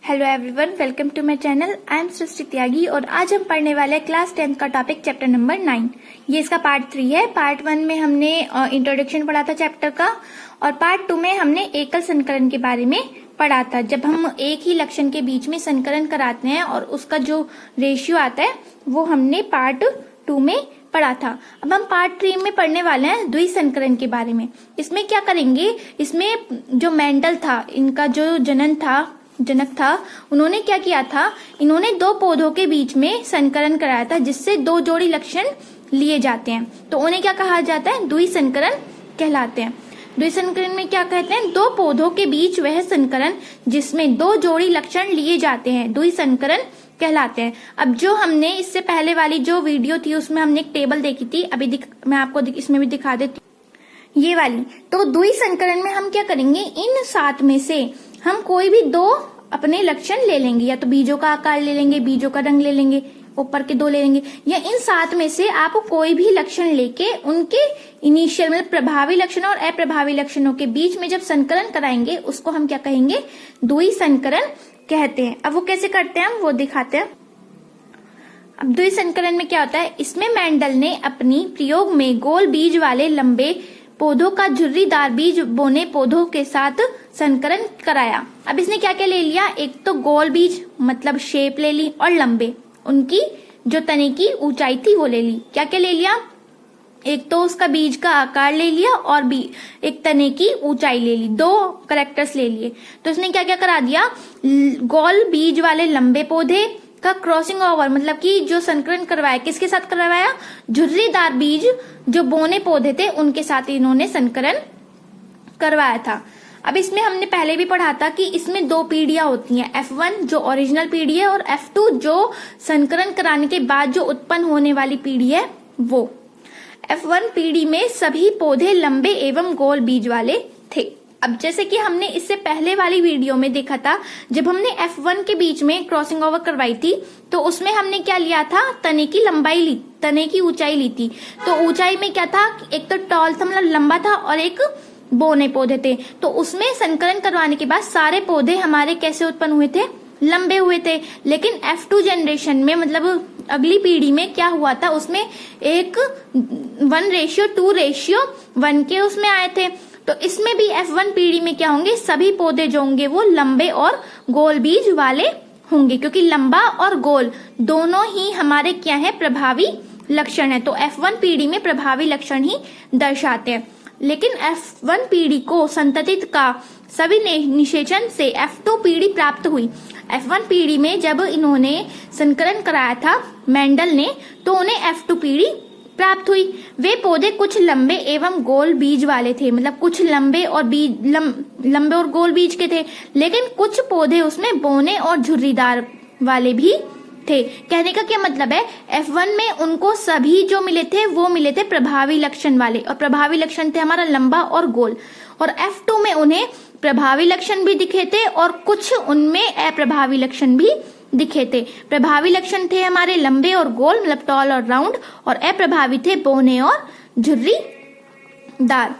Hello everyone, welcome to my channel. I am Srishti Tyagi और आज हम पढ़ने वाले हैं क्लास 10th का टॉपिक चैप्टर नंबर 9। ये इसका पार्ट 3 है। पार्ट 1 में हमने इंट्रोडक्शन पढ़ा था चैप्टर का और पार्ट 2 में हमने एकल संकरण के बारे में पढ़ा था। जब हम एक ही लक्षण के बीच में संकरण कराते हैं और उसका जो रेशियो आता है वो हमने पार्ट 2 में पढ़ा था। अब हम पार्ट 3 में पढ़ने वाले हैं द्विसंकरण के बारे में। इसमें क्या करेंगे, इसमें जो मेंडल था, इनका जो जनक था, उन्होंने क्या किया था, इन्होंने दो पौधों के बीच में संकरण कराया था जिससे दो जोड़ी लक्षण लिए जाते हैं। तो उन्हें क्या कहा जाता है, द्विसंकरण कहलाते हैं। द्विसंकरण में क्या कहते हैं, दो पौधों के बीच वह संकरण जिसमें दो जोड़ी लक्षण लिए जाते हैं, द्विसंकरण कहलाते हैं। अब जो हमने इससे पहले वाली जो वीडियो थी उसमें हमने एक टेबल देखी थी, अभी मैं आपको इसमें भी दिखा देती हूँ, ये वाली। तो द्विसंकरण में हम क्या करेंगे, इन 7 में से हम कोई भी दो अपने लक्षण ले लेंगे, या तो बीजों का आकार ले लेंगे, बीजों का रंग ले लेंगे, ऊपर के 2 ले लेंगे, या इन 7 में से आप कोई भी लक्षण लेके उनके इनिशियल मतलब प्रभावी लक्षणों और अप्रभावी लक्षणों के बीच में जब संकरण कराएंगे उसको हम क्या कहेंगे, द्विसंकरण कहते हैं। अब वो कैसे करते हैं हम वो दिखाते हैं। अब द्विसंकरण में क्या होता है, इसमें मेंडल ने अपनी प्रयोग में गोल बीज वाले लंबे पौधों का झुर्रीदार बीज बोने पौधों के साथ संकरण कराया। अब इसने क्या क्या ले लिया, एक तो गोल बीज मतलब शेप ले ली और लंबे उनकी जो तने की ऊंचाई थी वो ले ली। क्या क्या ले लिया, एक तो उसका बीज का आकार ले लिया और एक तने की ऊंचाई ले ली, 2 कैरेक्टर्स ले लिए। तो इसने क्या क्या करा दिया, गोल बीज वाले लंबे पौधे का क्रॉसिंग ओवर मतलब कि जो संकरण करवाया, किसके साथ करवाया, झुर्रीदार बीज जो बोने पौधे थे उनके साथ इन्होंने संकरण करवाया था। अब इसमें हमने पहले भी पढ़ा था कि इसमें 2 पीढ़ियां होती हैं, F1 जो ओरिजिनल पीढ़ी है और F2 जो संकरण कराने के बाद जो उत्पन्न होने वाली पीढ़ी है वो। F1 पीढ़ी में सभी पौधे लंबे एवं गोल बीज वाले थे। अब जैसे कि हमने इससे पहले वाली वीडियो में देखा था, जब हमने F1 के बीच में क्रॉसिंग ओवर करवाई थी तो उसमें हमने क्या लिया था, तने की लंबाई ली, तने की ऊंचाई ली थी। तो ऊंचाई में क्या था, एक तो टॉल था मतलब लंबा था और एक बोने पौधे थे। तो उसमें संकरण करवाने के बाद सारे पौधे हमारे कैसे उत्पन्न हुए थे, लंबे हुए थे। लेकिन F2 जनरेशन में मतलब अगली पीढ़ी में क्या हुआ था, उसमें एक 1:2:1 के उसमें आए थे। तो इसमें भी F1 पीढ़ी में क्या होंगे, सभी पौधे जो होंगे वो लंबे और गोल बीज वाले होंगे, क्योंकि लंबा और गोल दोनों ही हमारे क्या है, प्रभावी लक्षण है। तो F1 पीढ़ी में प्रभावी लक्षण ही दर्शाते हैं। लेकिन F1 पीढ़ी को संततित का सभी निषेचन से F2 पीढ़ी प्राप्त हुई। F1 पीढ़ी में जब इन्होंने संकरण कराया था मेंडल ने, तो उन्हें F2 पीढ़ी प्राप्त हुई। वे पौधे कुछ लंबे एवं गोल बीज वाले थे, मतलब कुछ लंबे और लंबे और गोल बीज के थे, लेकिन कुछ पौधे उसमें बोने और झुर्रीदार वाले भी थे। कहने का क्या मतलब है, F1 में उनको सभी जो मिले थे वो मिले थे प्रभावी लक्षण वाले, और प्रभावी लक्षण थे हमारा लंबा और गोल। और F2 में उन्हें प्रभावी लक्षण भी दिखे थे और कुछ उनमें अप्रभावी लक्षण भी दिखे थे। प्रभावी लक्षण थे हमारे लंबे और गोल मतलब टॉल और राउंड, और अप्रभावी थे बोने और झुर्रीदार।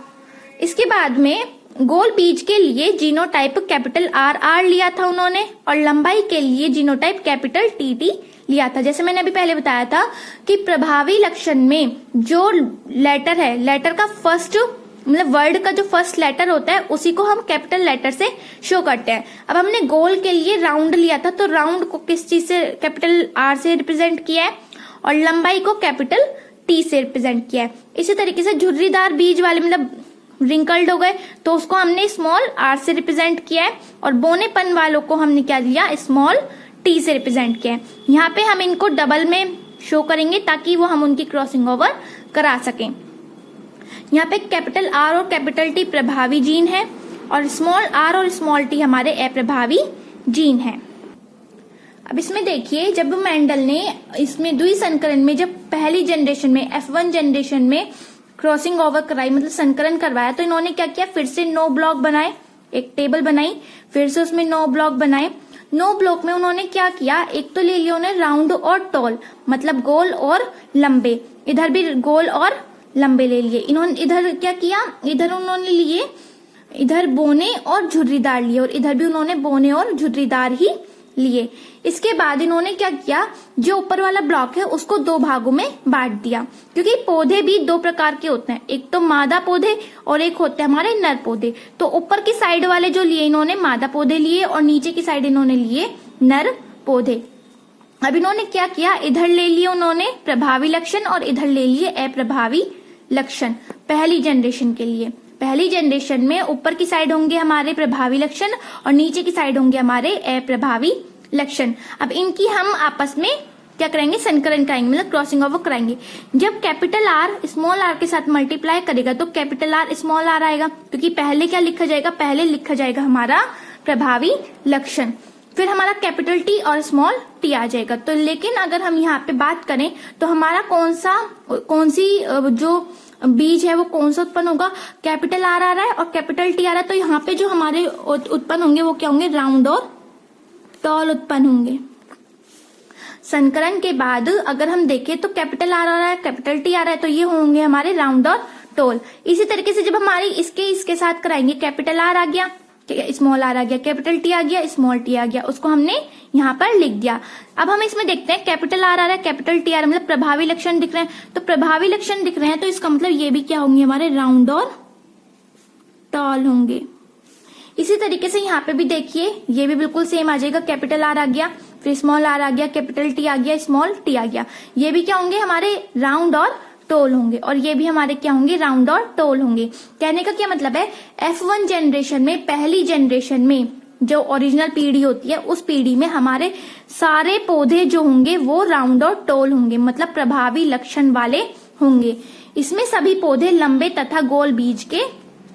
इसके बाद में गोल बीज के लिए जीनोटाइप कैपिटल R लिया था उन्होंने, और लंबाई के लिए जीनोटाइप कैपिटल TT लिया था। जैसे मैंने अभी पहले बताया था कि प्रभावी लक्षण में जो लेटर है, लेटर का फर्स्ट मतलब वर्ड का जो फर्स्ट लेटर होता है उसी को हम कैपिटल लेटर से शो करते हैं। अब हमने गोल के लिए राउंड लिया था, तो राउंड को किस चीज से, कैपिटल R से रिप्रेजेंट किया है, और लंबाई को कैपिटल T से रिप्रेजेंट किया है। इसी तरीके से झुर्रीदार बीज वाले मतलब रिंकल्ड हो गए तो उसको हमने स्मॉल r से रिप्रेजेंट किया है, और बोनेपन वालों को हमने क्या दिया, स्मॉल t से रिप्रेजेंट किया है। यहाँ पे हम इनको डबल में शो करेंगे ताकि वो हम उनकी क्रॉसिंग ओवर करा सकें। यहाँ पे कैपिटल R और कैपिटल T प्रभावी जीन है, और स्मॉल r और स्मॉल t हमारे अप्रभावी जीन है। अब इसमें देखिए, जब मेंडल ने इसमें द्विसंकरण में जब पहली जनरेशन में F1 जनरेशन में क्रॉसिंग ओवर कराई मतलब संकरण करवाया, तो इन्होंने क्या किया, फिर से 9 ब्लॉक बनाए, एक टेबल बनाई, फिर से उसमें 9 ब्लॉक बनाए। 9 ब्लॉक में उन्होंने क्या किया, एक तो ले लिया उन्होंने राउंड और टॉल मतलब गोल और लंबे, इधर भी गोल और लंबे ले लिए। इन्होंने इधर क्या किया, इधर उन्होंने लिए, इधर बोने और झुर्रीदार लिए, और इधर भी उन्होंने बोने और झुर्रीदार ही लिए। इसके बाद इन्होंने क्या किया, जो ऊपर वाला ब्लॉक है उसको दो भागों में बांट दिया, क्योंकि पौधे भी दो प्रकार के होते हैं, एक तो मादा पौधे और एक होते हैं हमारे नर पौधे। तो ऊपर की साइड वाले जो लिए इन्होंने मादा पौधे लिए और नीचे की साइड इन्होंने लिए नर पौधे। अब इन्होंने क्या किया, इधर ले लिए उन्होंने प्रभावी लक्षण और इधर ले लिए अप्रभावी लक्षण। पहली जनरेशन के लिए, पहली जनरेशन में ऊपर की साइड होंगे हमारे प्रभावी लक्षण और नीचे की साइड होंगे हमारे अप्रभावी लक्षण। अब इनकी हम आपस में क्या करेंगे, संकरण कराएंगे, मतलब क्रॉसिंग ओवर कराएंगे। जब कैपिटल आर स्मॉल आर के साथ मल्टीप्लाई करेगा तो कैपिटल आर स्मॉल आर आएगा, क्योंकि पहले क्या लिखा जाएगा, पहले लिखा जाएगा हमारा प्रभावी लक्षण, फिर हमारा कैपिटल टी और स्मॉल टी आ जाएगा। तो लेकिन अगर हम यहाँ पे बात करें तो हमारा कौन सी जो बीज है वो कौन सा उत्पन्न होगा, कैपिटल आर आ रहा है और कैपिटल टी आ रहा है, तो यहाँ पे जो हमारे उत्पन्न होंगे वो क्या होंगे, राउंड और टॉल उत्पन्न होंगे। संकरण के बाद अगर हम देखें तो कैपिटल आर आ रहा है, कैपिटल टी आ रहा है, तो ये होंगे हमारे राउंड और टॉल। इसी तरीके से जब हमारी इसके साथ कराएंगे, कैपिटल आर आ गया, स्मॉल आर आ गया, कैपिटल टी आ गया, स्मॉल टी आ गया, उसको हमने यहाँ पर लिख दिया। अब हम इसमें देखते हैं कैपिटल आर आ रहा है, कैपिटल टी आ रहा है, मतलब प्रभावी लक्षण दिख रहे हैं। तो प्रभावी लक्षण दिख रहे हैं तो इसका मतलब ये भी क्या होंगे, हमारे राउंड और टॉल होंगे। इसी तरीके से यहाँ पे भी देखिए, ये भी बिल्कुल सेम आ जाएगा, कैपिटल आर आ गया, फिर स्मॉल आर आ गया, कैपिटल टी आ गया, स्मॉल टी आ गया। ये भी क्या होंगे, हमारे राउंड और टोल होंगे, और ये भी हमारे क्या होंगे, राउंड और टोल होंगे। कहने का क्या मतलब है, F1 जनरेशन में, पहली जनरेशन में जो ओरिजिनल पीढ़ी होती है उस पीढ़ी में हमारे सारे पौधे जो होंगे वो राउंड और टोल होंगे, मतलब प्रभावी लक्षण वाले होंगे। इसमें सभी पौधे लंबे तथा गोल बीज के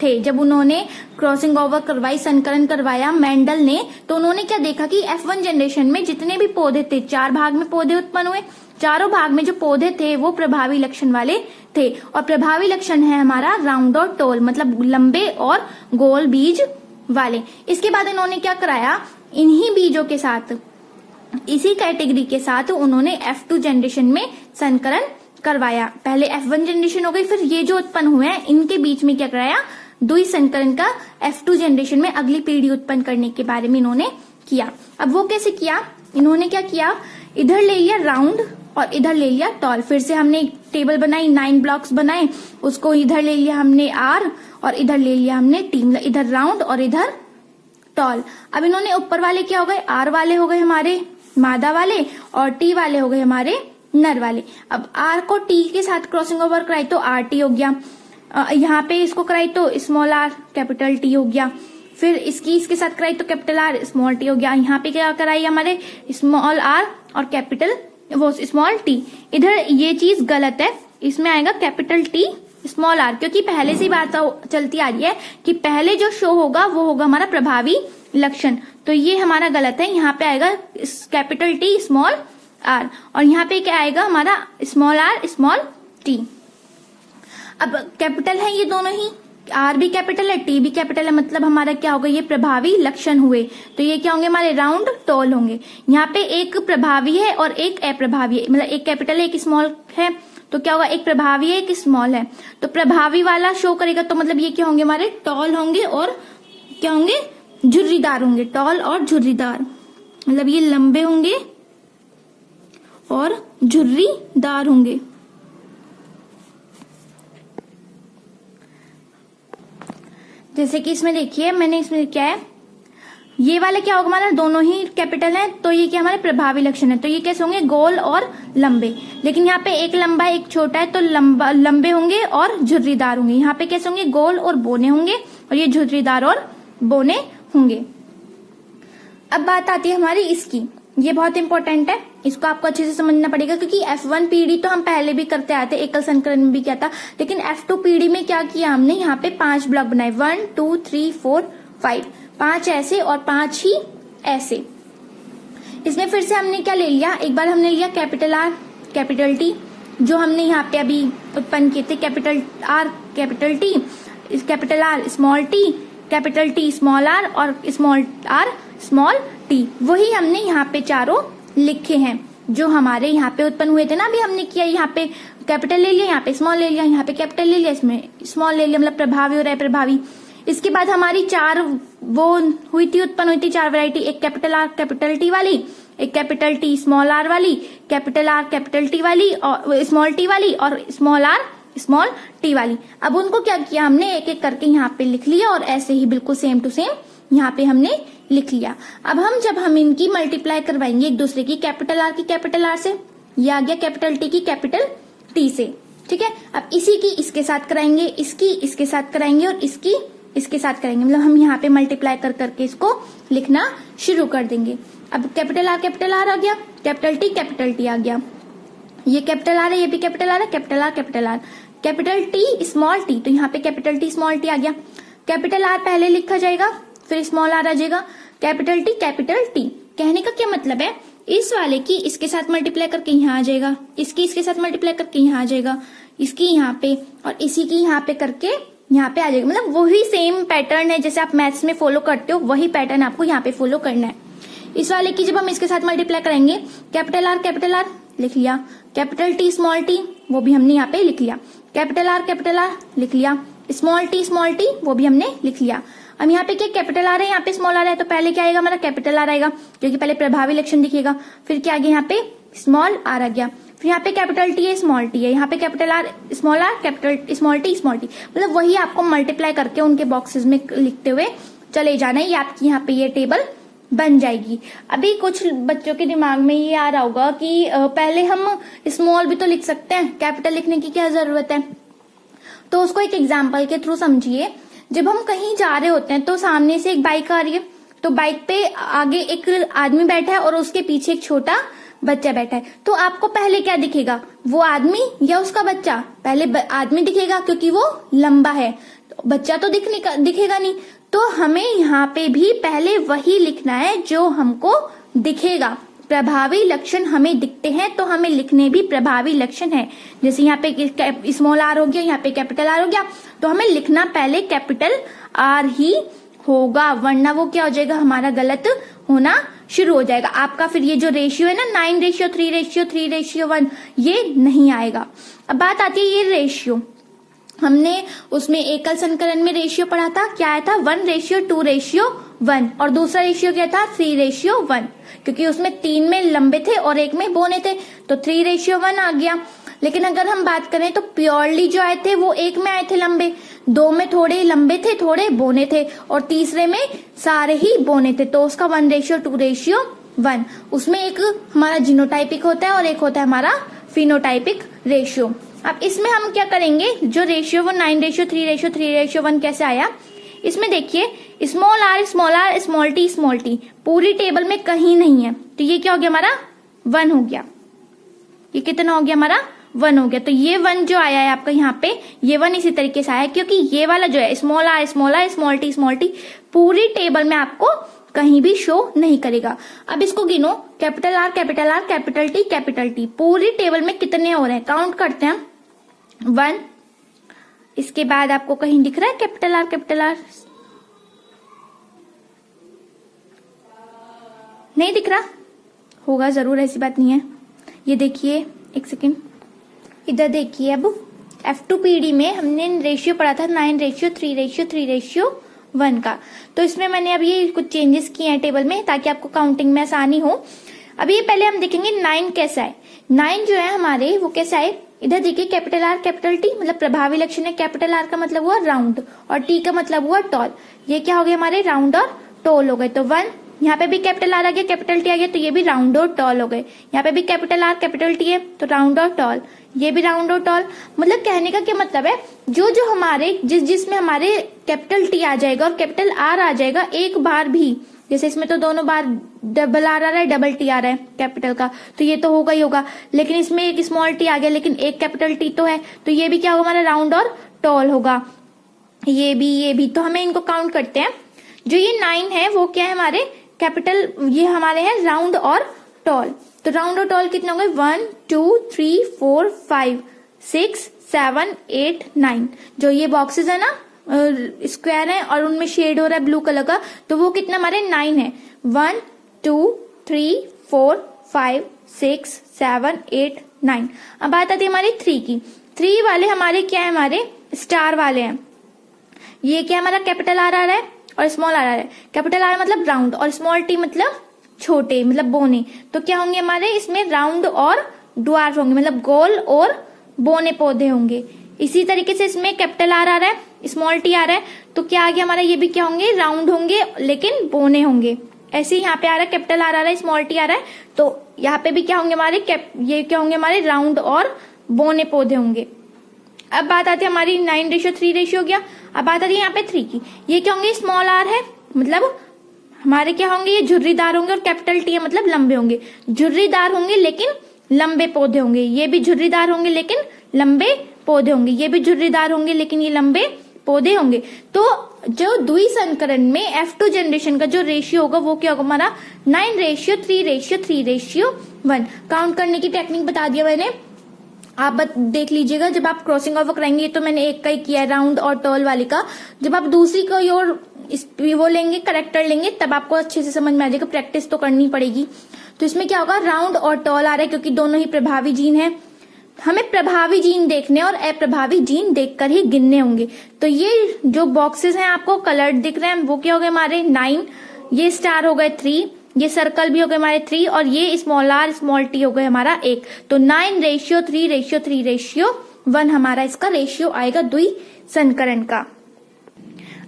थे। जब उन्होंने क्रॉसिंग ओवर करवाई, संकरण करवाया मेंडल ने, तो उन्होंने क्या देखा कि F1 जनरेशन में जितने भी पौधे थे, 4 भाग में पौधे उत्पन्न हुए, चारों भाग में जो पौधे थे वो प्रभावी लक्षण वाले थे, और प्रभावी लक्षण है हमारा राउंड और टोल, मतलब लंबे और गोल बीज वाले। इसके बाद इन्होंने क्या कराया, इन्हीं बीजों के साथ, इसी कैटेगरी के साथ उन्होंने F2 जनरेशन में संकरण करवाया। पहले F1 जनरेशन हो गई, फिर ये जो उत्पन्न हुए हैं इनके बीच में क्या कराया, द्वि संकरण का F2 जनरेशन में अगली पीढ़ी उत्पन्न करने के बारे में इन्होंने किया। अब वो कैसे किया, इन्होंने क्या किया, इधर ले लिया राउंड और इधर ले लिया टॉल। फिर से हमने एक टेबल बनाई, 9 ब्लॉक्स बनाए, उसको इधर ले लिया हमने आर और इधर ले लिया हमने टी, मतलब इधर राउंड और इधर टॉल। अब इन्होंने ऊपर वाले क्या हो गए, आर वाले हो गए हमारे मादा वाले और टी वाले हो गए हमारे नर वाले। अब आर को टी के साथ क्रॉसिंग ओवर कराई तो आर टी हो गया, यहाँ पे इसको कराई तो स्मॉल आर कैपिटल टी हो गया, फिर इसके साथ कराई तो कैपिटल आर स्मॉल टी हो गया। यहाँ पे क्या कराई हमारे स्मॉल आर और कैपिटल वो स्मॉल टी। इधर ये चीज गलत है, इसमें आएगा कैपिटल टी स्मॉल आर, क्योंकि पहले से बात चलती आ रही है कि पहले जो शो होगा वो होगा हमारा प्रभावी लक्षण, तो ये हमारा गलत है। यहाँ पे आएगा कैपिटल टी स्मॉल आर और यहाँ पे क्या आएगा हमारा स्मॉल आर स्मॉल टी। अब कैपिटल है ये दोनों ही, आर भी कैपिटल है टी भी कैपिटल है, मतलब हमारा क्या होगा, ये प्रभावी लक्षण हुए, तो ये क्या होंगे हमारे राउंड टॉल होंगे। यहाँ पे एक प्रभावी है और एक अप्रभावी है, मतलब एक कैपिटल है एक स्मॉल है, तो क्या होगा, एक प्रभावी है एक स्मॉल है, तो प्रभावी वाला शो करेगा, तो मतलब ये क्या होंगे हमारे टॉल होंगे और क्या होंगे, झुर्रीदार होंगे। टॉल और झुर्रीदार मतलब ये लंबे होंगे और झुर्रीदार होंगे। जैसे कि इसमें देखिए, मैंने इसमें क्या है, ये वाले क्या होगा हमारा, दोनों ही कैपिटल है, तो ये क्या हमारे प्रभावी लक्षण है, तो ये कैसे होंगे, गोल और लंबे। लेकिन यहाँ पे एक लंबा है एक छोटा है, तो लंबे होंगे और झुर्रीदार होंगे। यहाँ पे कैसे होंगे, गोल और बोने होंगे, और ये झुर्रीदार और बोने होंगे। अब बात आती है हमारी इसकी, ये बहुत इंपॉर्टेंट है, इसको आपको अच्छे से समझना पड़ेगा, क्योंकि F1 पीढ़ी तो हम पहले भी करते आते, एकल संकरण में भी क्या था, लेकिन F2 पीढ़ी में क्या किया हमने, यहाँ पे 5 ब्लॉक बनाए, 1 2 3 4 5, 5 ऐसे और 5 ही ऐसे। इसमें फिर से हमने क्या ले लिया, एक बार हमने लिया कैपिटल आर कैपिटल टी, जो हमने यहाँ पे अभी उत्पन्न किए थे, capital R capital T, capital R small T, capital T small R और स्मॉल आर स्मॉल टी, वही हमने यहाँ पे चारों लिखे हैं जो हमारे यहाँ पे उत्पन्न हुए थे ना। अभी हमने किया, यहाँ पे कैपिटल ले लिया, यहाँ पे स्मॉल ले लिया, यहाँ पे कैपिटल ले लिया, इसमें स्मॉल ले लिया, मतलब प्रभावी और अप्रभावी। इसके बाद हमारी 4 वो उत्पन्न हुई थी 4 वैरायटी, एक कैपिटल आर कैपिटल टी वाली, एक कैपिटल टी स्मॉल आर वाली, कैपिटल आर कैपिटल टी वाली और स्मॉल टी वाली, और स्मॉल आर स्मॉल टी वाली। अब उनको क्या किया हमने, एक एक करके यहाँ पे लिख लिया और ऐसे ही बिल्कुल सेम टू सेम यहाँ पे हमने लिख लिया। अब जब हम इनकी मल्टीप्लाई करवाएंगे एक दूसरे की, कैपिटल आर की कैपिटल आर से, ये आ गया कैपिटल टी की कैपिटल टी से, ठीक है। अब इसी की इसके साथ कराएंगे, इसकी इसके साथ कराएंगे और इसकी इसके साथ कराएंगे, मतलब हम यहाँ पे मल्टीप्लाई कर करके इसको लिखना शुरू कर देंगे। अब कैपिटल आर आ गया, कैपिटल टी आ गया, ये कैपिटल आर है, ये भी कैपिटल आर है, capital R, capital T small T, तो यहाँ पे कैपिटल टी स्मॉल टी आ गया। कैपिटल आर पहले लिखा जाएगा, फिर स्मॉल आर आ जाएगा, कैपिटल टी। कहने का क्या मतलब है, इस वाले की इसके साथ मल्टीप्लाई करके यहाँ आ जाएगा, इसकी इसके साथ मल्टीप्लाई करके यहाँ आ जाएगा, इसकी यहाँ पे और इसी की यहाँ पे करके यहाँ पे आ जाएगा। मतलब वही सेम पैटर्न है जैसे आप मैथ्स में फॉलो करते हो, वही पैटर्न आपको यहाँ पे फॉलो करना है। इस वाले की जब हम इसके साथ मल्टीप्लाई करेंगे, कैपिटल आर लिख लिया, कैपिटल टी स्मॉल टी वो भी हमने यहाँ पे लिख लिया, कैपिटल आर लिख लिया, स्मॉल टी वो भी हमने लिख लिया। अब यहाँ पे क्या कैपिटल आर है, यहाँ पे स्मॉल आर है, तो पहले क्या आएगा हमारा कैपिटल आर आएगा, क्योंकि पहले प्रभावी लक्षण दिखेगा, फिर क्या आ गया यहाँ पे स्मॉल आर आ गया, फिर यहाँ पे कैपिटल टी है स्मॉल टी है, यहाँ पे capital R capital small T, मतलब वही आपको मल्टीप्लाई करके उनके बॉक्सेस में लिखते हुए चले जाना है। ये आपकी यहाँ पे ये टेबल बन जाएगी। अभी कुछ बच्चों के दिमाग में ये आ रहा होगा कि पहले हम स्मॉल भी तो लिख सकते हैं, कैपिटल लिखने की क्या जरूरत है। तो उसको एक एग्जाम्पल के थ्रू समझिए। जब हम कहीं जा रहे होते हैं तो सामने से एक बाइक आ रही है, तो बाइक पे आगे एक आदमी बैठा है और उसके पीछे एक छोटा बच्चा बैठा है, तो आपको पहले क्या दिखेगा, वो आदमी या उसका बच्चा? पहले आदमी दिखेगा क्योंकि वो लंबा है, तो बच्चा तो दिखेगा नहीं। तो हमें यहाँ पे भी पहले वही लिखना है जो हमको दिखेगा। प्रभावी लक्षण हमें दिखते हैं तो हमें लिखने भी प्रभावी लक्षण है। जैसे यहाँ पे स्मॉल आर हो गया, यहाँ पे कैपिटल आर हो गया, तो हमें लिखना पहले कैपिटल आर ही होगा, वरना वो क्या हो जाएगा, हमारा गलत होना शुरू हो जाएगा। आपका फिर ये जो रेशियो है ना 9:3:3:1 ये नहीं आएगा। अब बात आती है ये रेशियो, हमने उसमें एकल संकलन में रेशियो पढ़ा था, क्या आया था 1:2:1, और दूसरा रेशियो क्या था 3:1, क्योंकि उसमें 3 में लंबे थे और 1 में बोने थे, तो 3:1 आ गया। लेकिन अगर हम बात करें तो प्योरली जो आए थे वो 1 में आए थे लंबे, 2 में थोड़े लंबे थे थोड़े बोने थे, और तीसरे में सारे ही बोने थे, तो उसका 1:2:1। उसमें एक हमारा जीनोटाइपिक होता है और एक होता है हमारा फिनोटाइपिक रेशियो। अब इसमें हम क्या करेंगे, जो रेशियो वो 9:3:3:1 कैसे आया, इसमें देखिए स्मॉल आर स्मॉल टी पूरी टेबल में कहीं नहीं है, तो ये क्या हो गया हमारा 1 हो गया। ये कितना हो गया हमारा 1 हो गया। तो ये 1 जो आया है आपका यहाँ पे, ये 1 इसी तरीके से आया क्योंकि ये वाला जो है स्मॉल आर स्मॉल टी पूरी टेबल में आपको कहीं भी शो नहीं करेगा। अब इसको गिनो, कैपिटल आर कैपिटल टी पूरी टेबल में कितने हो रहे हैं, काउंट करते हैं 1। इसके बाद आपको कहीं दिख रहा है कैपिटल आर नहीं दिख रहा होगा, जरूर, ऐसी बात नहीं है। ये देखिए एक सेकेंड, इधर देखिए। अब F2PD में हमने रेशियो पढ़ा था 9:3:3:1 का, तो इसमें मैंने अब ये कुछ चेंजेस किए हैं टेबल में ताकि आपको काउंटिंग में आसानी हो। अब ये पहले हम देखेंगे 9 कैसा है। 9 जो है हमारे वो कैसा है, इधर देखिए कैपिटल आर कैपिटल टी, मतलब प्रभावी लक्षण है। कैपिटल आर का मतलब हुआ राउंड और टी का मतलब हुआ टॉल। ये क्या हो गया हमारे राउंड और टॉल हो गए, तो 1। यहाँ पे भी कैपिटल आर आ गया कैपिटल टी आ गया, तो ये भी राउंड और टॉल हो गए। यहाँ पे भी कैपिटल आर कैपिटल टी है तो राउंड और टॉल, ये भी राउंड और टॉल। मतलब कहने का क्या मतलब है, जो हमारे जिसमें हमारे कैपिटल टी आ जाएगा और कैपिटल आर आ जाएगा एक बार भी, जैसे इसमें तो दोनों बार डबल आर आ रहा है डबल टी आ रहा है कैपिटल का, तो ये तो होगा ही होगा। लेकिन इसमें एक स्मॉल टी आ गया लेकिन एक कैपिटल टी तो है, तो ये भी क्या होगा हमारा राउंड और टॉल होगा। ये भी तो हमें इनको काउंट करते हैं। जो ये 9 है वो क्या है हमारे कैपिटल, ये हमारे हैं राउंड और टॉल। तो राउंड और टॉल कितने होंगे 1 2 3 4 5 6 7 8 9। जो ये बॉक्सेस है ना स्क्वायर है और उनमें शेड हो रहा है ब्लू कलर का, तो वो कितना हमारे 9 है। 1 2 3 4 5 6 7 8 9। अब बात आती है हमारी 3 की। 3 वाले हमारे क्या है, हमारे स्टार वाले हैं। ये क्या हमारा कैपिटल आर आ रहा है और स्मॉल आर है। कैपिटल आर मतलब राउंड और स्मॉल टी मतलब छोटे, मतलब बोने। तो क्या होंगे हमारे इसमें राउंड और ड्वार्फ होंगे, मतलब गोल और बोने पौधे होंगे। इसी तरीके से इसमें कैपिटल आर आ रहा है, स्मॉल टी आ रहा है, तो क्या आ गया हमारा, ये भी क्या होंगे, राउंड होंगे लेकिन बोने होंगे। ऐसे ही यहाँ पे आ रहा है कैपिटल आर आ रहा है, स्मॉल टी आ रहा है, तो यहाँ पे भी क्या होंगे हमारे, ये क्या होंगे हमारे, राउंड और बोने पौधे होंगे। अब बात आती है हमारी 9:3 रेशियो गया। अब बात आती है यहाँ पे 3 की। ये क्या होंगे, स्मॉल आर है मतलब हमारे क्या होंगे, ये झुर्रीदार होंगे, और कैपिटल टी है मतलब लंबे होंगे। झुर्रीदार होंगे लेकिन लंबे पौधे होंगे। ये भी झुर्रीदार होंगे लेकिन लंबे पौधे होंगे। ये भी झुर्रीदार होंगे लेकिन ये लंबे पौधे होंगे। तो जो द्विसंकरण में F2 जनरेशन का जो रेशियो होगा वो क्या होगा हमारा, 9:3:3:1। काउंट करने की टेक्निक बता दिया मैंने, आप देख लीजिएगा। जब आप क्रॉसिंग ओवर कराएंगे तो मैंने एक का ही किया है, राउंड और टॉल वाले का। जब आप दूसरी कोई और वो लेंगे, करेक्टर लेंगे, तब आपको अच्छे से समझ में आ जाएगा। प्रैक्टिस तो करनी पड़ेगी। तो इसमें क्या होगा, राउंड और टॉल आ रहा है क्योंकि दोनों ही प्रभावी जीन है। हमें प्रभावी जीन देखने और अप्रभावी जीन देखकर ही गिनने होंगे। तो ये जो बॉक्सेस हैं आपको कलर्ड दिख रहे हैं, वो क्या हो गए हमारे 9, ये स्टार हो गए 3, ये सर्कल भी हो गए हमारे 3, और ये स्मॉल आर स्मॉल टी हो गए हमारा 1। तो 9:3:3:1 हमारा इसका रेशियो आएगा द्विसंकरण का।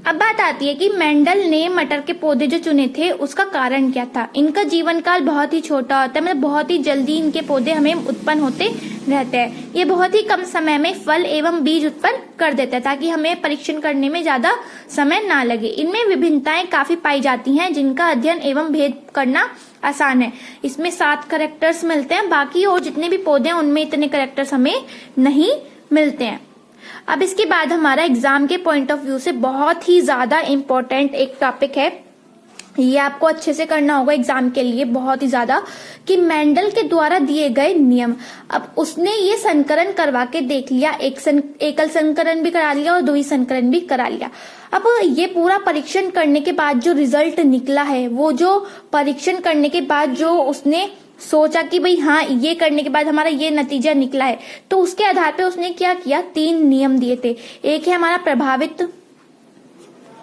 अब बात आती है कि मेंडल ने मटर के पौधे जो चुने थे उसका कारण क्या था। इनका जीवन काल बहुत ही छोटा होता है, मतलब बहुत ही जल्दी इनके पौधे हमें उत्पन्न होते रहते हैं। ये बहुत ही कम समय में फल एवं बीज उत्पन्न कर देते हैं ताकि हमें परीक्षण करने में ज्यादा समय ना लगे। इनमें विभिन्नताएं काफी पाई जाती हैं जिनका अध्ययन एवं भेद करना आसान है। इसमें 7 कैरेक्टर्स मिलते हैं, बाकी और जितने भी पौधे हैं उनमें इतने कैरेक्टर्स हमें नहीं मिलते हैं। अब इसके बाद हमारा एग्जाम के पॉइंट ऑफ व्यू से बहुत ही ज्यादा इम्पोर्टेंट एक टॉपिक है, ये आपको अच्छे से करना होगा एग्जाम के लिए बहुत ही ज्यादा, कि मेंडल के द्वारा दिए गए नियम। अब उसने ये संकरण करवा के देख लिया, एकल संकरण भी करा लिया और द्विसंकरण भी करा लिया। अब ये पूरा परीक्षण करने के बाद जो रिजल्ट निकला है, वो जो परीक्षण करने के बाद जो उसने सोचा कि भाई हाँ ये करने के बाद हमारा ये नतीजा निकला है, तो उसके आधार पे उसने क्या किया, 3 नियम दिए थे। एक है हमारा प्रभावित